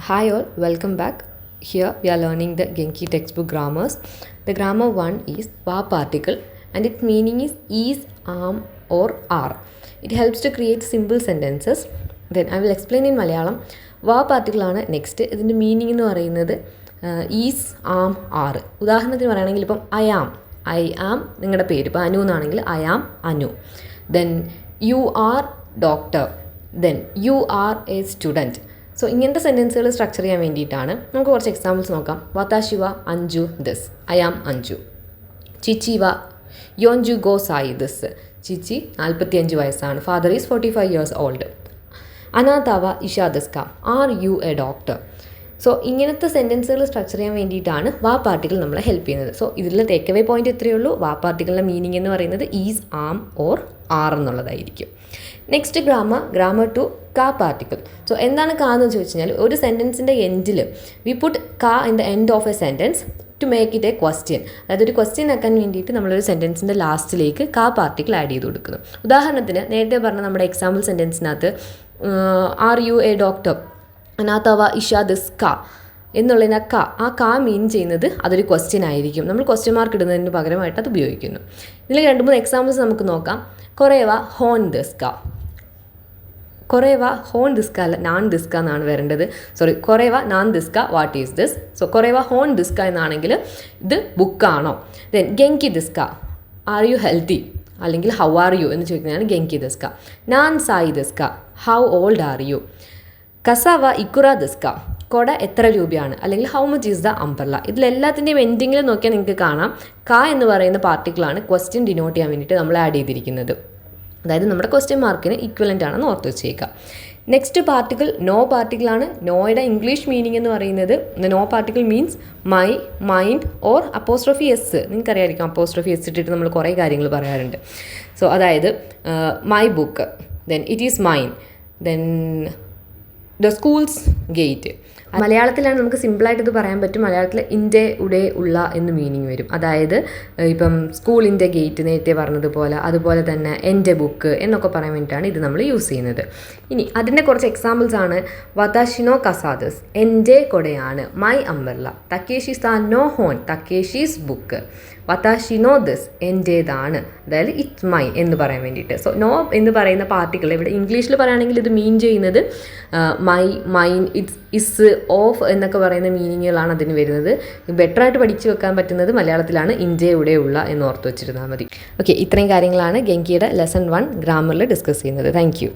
Hi all, welcome back. Here we are learning the Genki textbook grammars. The grammar 1 is va particle and its meaning is, am or are. It helps to create simple sentences. Then I will explain in Malayalam. Va particle ആണ് next. ഇതിൻ്റെ meaning എന്ന് പറയുന്നത് is am R. ഉദാഹരണത്തിന് പറയുകയാണെങ്കിൽ ഇപ്പം I am നിങ്ങളുടെ പേര്. ഇപ്പോൾ അനു എന്നാണെങ്കിൽ I am Anu. Then you are doctor. Then you are a student. So ഇങ്ങനത്തെ സെൻറ്റൻസുകൾ സ്ട്രക്ചർ ചെയ്യാൻ വേണ്ടിയിട്ടാണ്. നമുക്ക് കുറച്ച് എക്സാമ്പിൾസ് നോക്കാം. വതാശി വ അഞ്ജു ദിസ്. I am Anju. ചിച്ചി വ യോഞ്ജു ഗോ സായി ദിസ്. ചിച്ചി 45 വയസ്സാണ്. Father is 45 years old. അനാഥാവ ഇഷാ ദിസ്ക. Are you a doctor. So ഇങ്ങനത്തെ സെൻറ്റൻസുകൾ സ്ട്രക്ചർ ചെയ്യാൻ വേണ്ടിയിട്ടാണ് വാ പാർട്ടിക്കിൾ നമ്മളെ ഹെൽപ്പ് ചെയ്യുന്നത്. സോ ഇതിൽ ടേക്ക് അവേ പോയിന്റ് ഇത്രയേ ഉള്ളൂ. വാ പാർട്ടിക്കിളിൻ്റെ മീനിങ് എന്ന് പറയുന്നത് ഈസ് ആം ഓർ ആർ എന്നുള്ളതായിരിക്കും. നെക്സ്റ്റ് ഗ്രാമർ 2 കാ പാർട്ടിക്കിൾ. സോ എന്താണ് കാ എന്ന് ചോദിച്ചു കഴിഞ്ഞാൽ ഒരു സെൻറ്റൻസിൻ്റെ എൻഡിൽ വി പുട്ട് കാ in the end of a sentence to make it a question. അതായത് ഒരു ക്വസ്റ്റ്യൻ ആക്കാൻ വേണ്ടിയിട്ട് നമ്മളൊരു സെൻറ്റൻസിൻ്റെ ലാസ്റ്റിലേക്ക് കാ പാർട്ടിക്കിൾ ആഡ് ചെയ്ത് കൊടുക്കുന്നു. ഉദാഹരണത്തിന് നേരത്തെ പറഞ്ഞ നമ്മുടെ എക്സാമ്പിൾ സെൻറ്റൻസിനകത്ത് ആർ യു എ ഡോക്ടർ അനാഥവ ഇഷാ ദിസ് ക എന്നുള്ളതിന് ആ കാ മീൻ ചെയ്യുന്നത് അതൊരു ക്വസ്റ്റ്യൻ ആയിരിക്കും. നമ്മൾ ക്വസ്റ്റ്യൻ മാർക്ക് ഇടുന്നതിന് പകരമായിട്ട് അത് ഉപയോഗിക്കുന്നു. ഇതിൽ 2-3 എക്സാമ്പിൾസ് നമുക്ക് നോക്കാം. കൊറേവ ഹോൺ ദിസ് ക. കൊറേവ ഹോൺ ദിസ്ക അല്ല, നാൻ ദിസ്ക എന്നാണ് വരേണ്ടത്. കൊറേവ നാൻ ദിസ്ക വാട്ട് ഈസ് ദിസ്. സോ കൊറേവ ഹോൺ ദിസ്ക എന്നാണെങ്കിൽ ഇത് ബുക്കാണോ. ദെൻ ഗെങ്കി ദിസ്ക ആർ യു ഹെൽത്തി അല്ലെങ്കിൽ ഹൗ ആർ യു എന്ന് ചോദിക്കുന്നതാണ് ഗെങ്കി ദിസ്ക. നാൻ സായി ദിസ്ക ഹൗ ഓൾഡ് ആർ യു. കസാവ ഇക്കുറ ദിസ്ക കൊട എത്ര രൂപയാണ് അല്ലെങ്കിൽ how much is the umbrella. ഇതിലെല്ലാത്തിൻ്റെയും എൻഡിങ്ങിൽ നോക്കിയാൽ നിങ്ങൾക്ക് കാണാം കാ എന്ന് പറയുന്ന പാർട്ടിക്കിളാണ് ക്വസ്റ്റ്യൻ ഡിനോട്ട് ചെയ്യാൻ വേണ്ടിയിട്ട് നമ്മൾ ആഡ് ചെയ്തിരിക്കുന്നത്. അതായത് നമ്മുടെ ക്വസ്റ്റ്യൻ മാർക്കിന് ഈക്വലൻ്റ് ആണെന്ന് ഓർത്ത് വെച്ചേക്കാം. നെക്സ്റ്റ് പാർട്ടിക്കിൾ നോ പാർട്ടിക്കിളാണ്. നോയുടെ ഇംഗ്ലീഷ് മീനിങ് എന്ന് പറയുന്നത് നോ particle means my, mind or apostrophe s. നിങ്ങൾക്കറിയാമായിരിക്കും അപ്പോസ്ട്രോഫി എസ് ഇട്ടിട്ട് നമ്മൾ കുറേ കാര്യങ്ങൾ പറയാറുണ്ട്. സോ അതായത് my book, then it is mine, then the school's gate. മലയാളത്തിലാണ് നമുക്ക് സിമ്പിളായിട്ട് ഇത് പറയാൻ പറ്റും. മലയാളത്തിൽ ഇൻ്റെ ഉടെ ഉള്ള എന്ന് മീനിങ് വരും. അതായത് ഇപ്പം സ്കൂളിൻ്റെ ഗേറ്റ് നേരത്തെ പറഞ്ഞതുപോലെ, അതുപോലെ തന്നെ എൻ്റെ ബുക്ക് എന്നൊക്കെ പറയാൻ വേണ്ടിയിട്ടാണ് ഇത് നമ്മൾ യൂസ് ചെയ്യുന്നത്. ഇനി അതിൻ്റെ കുറച്ച് എക്സാമ്പിൾസ് ആണ്. വതാഷിനോ കസാദസ് എൻ്റെ കൊടയാണ്, മൈ അംബ്രല്ല. തക്കേഷി സാ നോ ഹോൺ, തക്കേഷീസ് ബുക്ക്. വതാഷിനോ ദിസ് എൻ്റേതാണ്, അതായത് ഇറ്റ്സ് മൈൻ എന്ന് പറയാൻ വേണ്ടിയിട്ട്. സോ നോ എന്ന് പറയുന്ന പാർട്ടിക്കിൾ ഇവിടെ ഇംഗ്ലീഷിൽ പറയുകയാണെങ്കിൽ ഇത് മീൻ ചെയ്യുന്നത് my, mine, it's, is, of എന്നൊക്കെ പറയുന്ന മീനിങ്ങുകളാണ് അതിന് വരുന്നത്. ബെറ്ററായിട്ട് പഠിച്ചു വെക്കാൻ പറ്റുന്നത് മലയാളത്തിലാണ് ഇൻ്റെ ഇവിടെ ഉള്ള എന്ന് ഓർത്ത് വെച്ചിരുന്നാൽ മതി. ഓക്കെ, ഇത്രയും കാര്യങ്ങളാണ് ഗെങ്കിയുടെ ലെസൺ 1 ഗ്രാമറിൽ ഡിസ്കസ് ചെയ്യുന്നത്. Thank you.